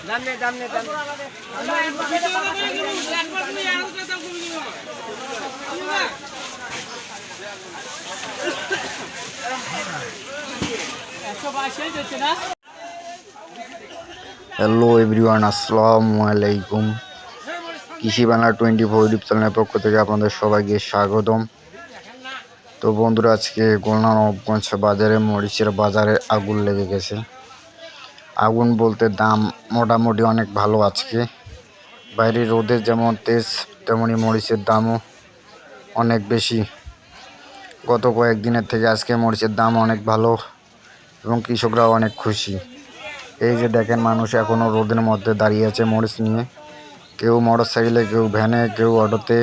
Hello everyone, আসসালামু আলাইকুম। কৃষি বাংলা 24 ইউটিউব চ্যানেলের পক্ষ থেকে আপনাদের সবাইকে স্বাগতম। তো বন্ধুরা, আজকে খুলনা নবাবগঞ্জ বাজারে মরিচের বাজারে আগুন লেগে গেছে। আগুন বলতে দাম মোটামুটি অনেক ভালো। আজকে বাইরে রোদের যেমন তেজ, তেমনি মরিচের দামও অনেক বেশি। গত কয়েকদিনের থেকে আজকে মরিচের দাম অনেক ভালো এবং কৃষকরাও অনেক খুশি। এই যে দেখেন, মানুষ এখনও রোদের মধ্যে দাঁড়িয়ে আছে মরিচ নিয়ে। কেউ মোটর সাইকেলে, কেউ ভ্যানে, কেউ অটোতে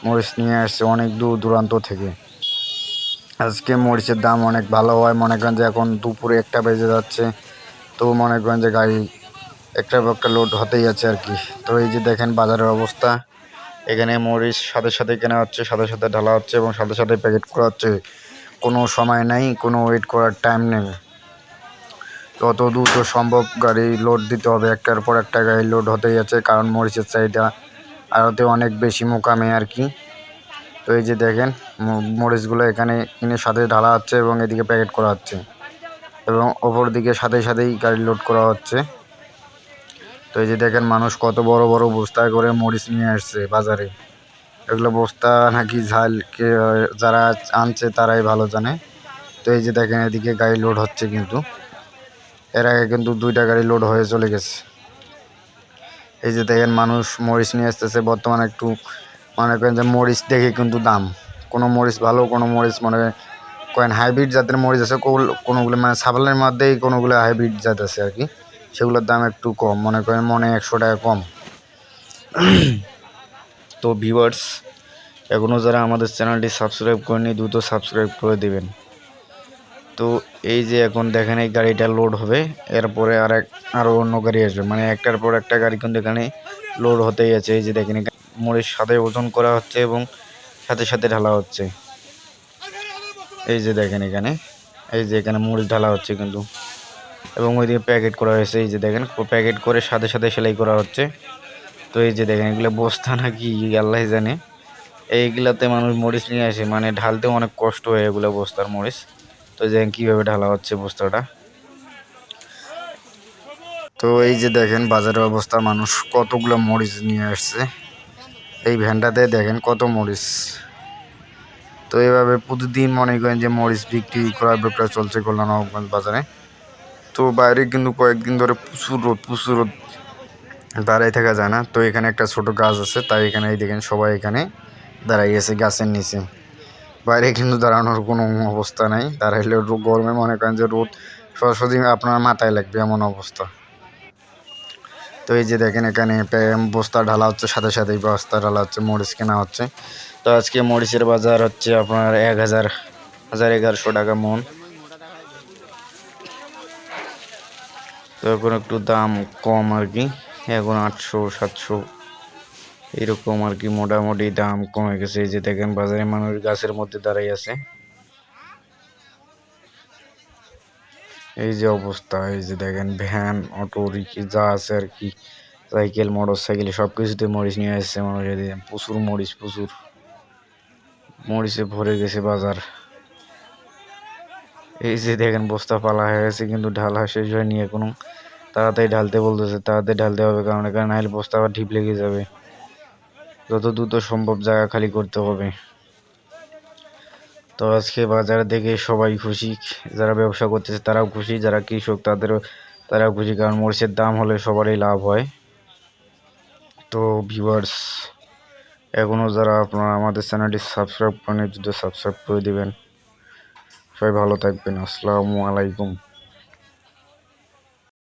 মরিচ নিয়ে আসছে অনেক দূর দূরান্ত থেকে। আজকে মরিচের দাম অনেক ভালো হয়। মনে করেন যে এখন দুপুরে 1টা বেজে যাচ্ছে, তো মনে করেন যে গাড়ি একটা লোড হতেই আছে আর কি। তো এই যে দেখেন বাজারের অবস্থা। এখানে মরিচ সাথে সাথে কেনা হচ্ছে, সাথে সাথে ঢালা হচ্ছে এবং সাথে সাথে প্যাকেট করা হচ্ছে। কোনো সময় নেই, কোনো ওয়েট করার টাইম নেই। যত দ্রুত সম্ভব গাড়ি লোড দিতে হবে। একটার পর একটা গাড়ি লোড হতেই আছে, কারণ মরিচের চাহিদা আড়তে অনেক বেশি মোকামে আর কি। তো এই যে দেখেন মরিচগুলো এখানে কিনে সাথে ঢালা হচ্ছে এবং এদিকে প্যাকেট করা হচ্ছে এবং ওপর দিকে সাথে সাথেই গাড়ি লোড করা হচ্ছে। তো এই যে দেখেন মানুষ কত বড় বড় বস্তায় করে মরিচ নিয়ে আসছে বাজারে। এগুলো বস্তা নাকি ঝাল, যারা আনছে তারাই ভালো জানে। তো এই যে দেখেন এদিকে গাড়ি লোড হচ্ছে, কিন্তু এর আগে কিন্তু 2টা গাড়ি লোড হয়ে চলে গেছে। এই যে দেখেন মানুষ মরিচ নিয়ে আসতেছে। বর্তমানে একটু মনে করেন যে মরিচ দেখে কিন্তু দাম, কোনো মরিচ ভালো, কোনো মরিচ মনে করেন হাইব্রিড জাতের মরিচ আছে, কোনোগুলো মানে সাভালের মধ্যেই কোনোগুলো হাইব্রিড জাত আছে আর কি। সেগুলোর দাম একটু কম, মনে করেন 100 টাকা কম। তো ভিউয়ার্স, এখনও যারা আমাদের চ্যানেলটি সাবস্ক্রাইব করেনি দ্রুত সাবস্ক্রাইব করে দেবেন। তো এই যে এখন দেখেন এই গাড়িটা লোড হবে, এরপরে আরও অন্য গাড়ি আসবে, মানে একটার পর একটা গাড়ি কিন্তু এখানে লোড হতেই আছে। এই যে দেখেন মরিচ সাথে ওজন করা হচ্ছে এবং সাথে সাথে ঢালা হচ্ছে। এই যে দেখেন এখানে মরিচ ঢালা হচ্ছে কিন্তু, এবং ওইদিকে প্যাকেট করা হয়েছে। এই যে দেখেন প্যাকেট করে সাথে সাথে সেলাই করা হচ্ছে। তো এই যে দেখেন এগুলো বস্তা নাকি আল্লাহ জানে, এইগুলাতে মানুষ মরিচ নিয়ে আসে, মানে ঢালতেও অনেক কষ্ট হয় এগুলো বস্তার মরিচ। তো দেখেন কীভাবে ঢালা হচ্ছে বস্তাটা। তো এই যে দেখেন বাজারের অবস্থা, মানুষ কতগুলো মরিচ নিয়ে আসছে এই ভ্যানটাতে, দেখেন কত মরিচ। তো এইভাবে প্রতিদিন মনে করেন যে মরিচ বিক্রি ক্রয় বিক্রয় চলছে খুলনা নবাবগঞ্জ বাজারে। তো বাইরে কিন্তু কয়েকদিন ধরে প্রচুর রোদ, দাঁড়াই থাকা যায় না। তো এখানে একটা ছোট গাছ আছে, তাই এখানে এই দেখেন সবাই এখানে দাঁড়াই আছে গাছের নিচে। বাইরে কিন্তু দাঁড়ানোর কোনো অবস্থা নাই, দাঁড়াইলে গরমে মনে করেন যে রোদ সরাসরি আপনার মাথায় লাগবে এমন অবস্থা। তো এই যে দেখেন এখানে বস্তা ঢালা হচ্ছে, সাথে সাথেই বস্তা ঢালা হচ্ছে, মরিচ কেনা হচ্ছে। তো আজকে মরিচের বাজার হচ্ছে আপনার 1100 টাকা মন। তো এখন একটু দাম কম আর কি, এখন 800-700 এরকম আর কি, মোটামুটি দাম কমে গেছে। এই যে দেখেন বাজারে মানুষ গাছের মধ্যে দাঁড়াই আছে। এই যে অবস্থা, এই যে দেখেন ভ্যান, অটো, রিক্সা যা আছে আর কি, সাইকেল, মোটর সাইকেল সব কিছুতে মরিচ নিয়ে আসছে মানুষ। প্রচুর মরিচে ভরে গেছে বাজার। এই যে দেখেন বস্তা পালা হয়ে গেছে, কিন্তু ঢালা শেষ হয়নি এখনো। তাড়াতাড়ি ঢালতে বলতেছে, তাড়াতাড়ি ঢালতে হবে, কারণ এখানে নাহলে বস্তা আবার ঢিপ লেগে যাবে। যত দ্রুত সম্ভব জায়গা খালি করতে হবে। তো আজকে বাজার দেখে সবাই খুশি, যারা ব্যবসা করতেছে তারাও খুশি, যারা কৃষক তারাও খুশি, কারণ মরিচের দাম হলে সবারই লাভ হয়। তো ভিউয়ার্স, এখনও যারা আপনারা আমাদের চ্যানেলটি সাবস্ক্রাইব করেন দ্রুত সাবস্ক্রাইব করে দেবেন। সবাই ভালো থাকবেন। আসসালামু আলাইকুম।